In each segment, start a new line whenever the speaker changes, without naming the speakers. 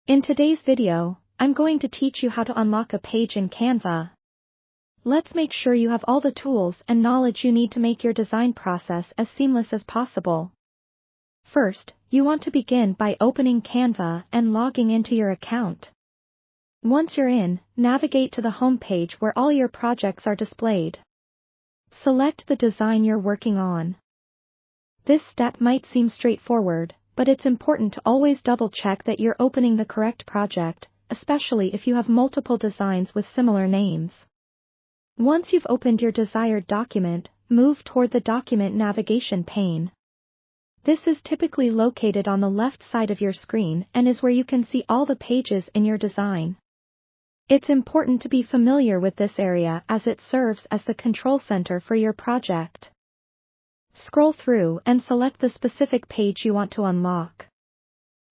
In today's video, I'm going to teach you how to unlock a page in Canva. Let's make sure you have all the tools and knowledge you need to make your design process as seamless as possible. First, you want to begin by opening Canva and logging into your account. Once you're in, navigate to the home page where all your projects are displayed. Select the design you're working on. This step might seem straightforward, but it's important to always double-check that you're opening the correct project, especially if you have multiple designs with similar names. Once you've opened your desired document, move toward the document navigation pane. This is typically located on the left side of your screen and is where you can see all the pages in your design. It's important to be familiar with this area as it serves as the control center for your project. Scroll through and select the specific page you want to unlock.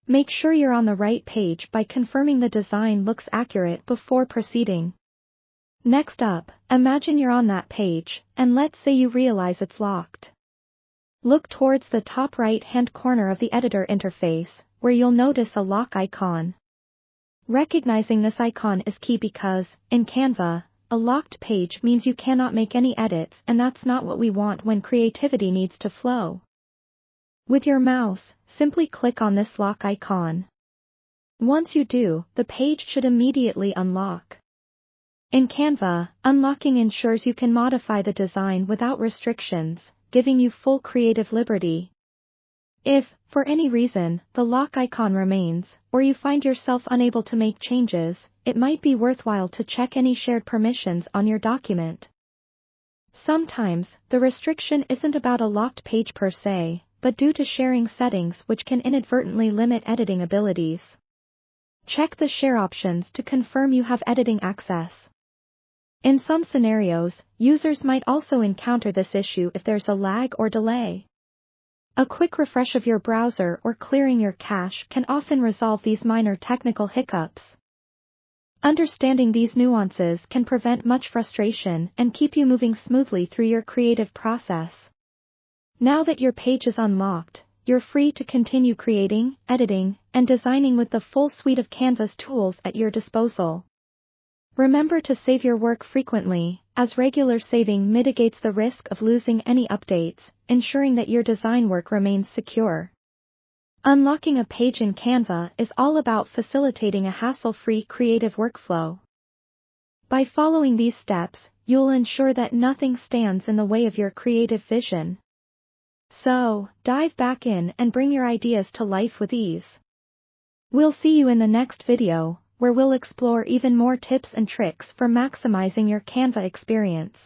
Make sure you're on the right page by confirming the design looks accurate before proceeding. Next up, imagine you're on that page, and let's say you realize it's locked. Look towards the top right-hand corner of the editor interface, where you'll notice a lock icon. Recognizing this icon is key because, in Canva, a locked page means you cannot make any edits, and that's not what we want when creativity needs to flow. With your mouse, simply click on this lock icon. Once you do, the page should immediately unlock. In Canva, unlocking ensures you can modify the design without restrictions, giving you full creative liberty. If, for any reason, the lock icon remains, or you find yourself unable to make changes, it might be worthwhile to check any shared permissions on your document. Sometimes, the restriction isn't about a locked page per se, but due to sharing settings which can inadvertently limit editing abilities. Check the share options to confirm you have editing access. In some scenarios, users might also encounter this issue if there's a lag or delay. A quick refresh of your browser or clearing your cache can often resolve these minor technical hiccups. Understanding these nuances can prevent much frustration and keep you moving smoothly through your creative process. Now that your page is unlocked, you're free to continue creating, editing, and designing with the full suite of Canva's tools at your disposal. Remember to save your work frequently, as regular saving mitigates the risk of losing any updates, ensuring that your design work remains secure. Unlocking a page in Canva is all about facilitating a hassle-free creative workflow. By following these steps, you'll ensure that nothing stands in the way of your creative vision. So, dive back in and bring your ideas to life with ease. We'll see you in the next video, where we'll explore even more tips and tricks for maximizing your Canva experience.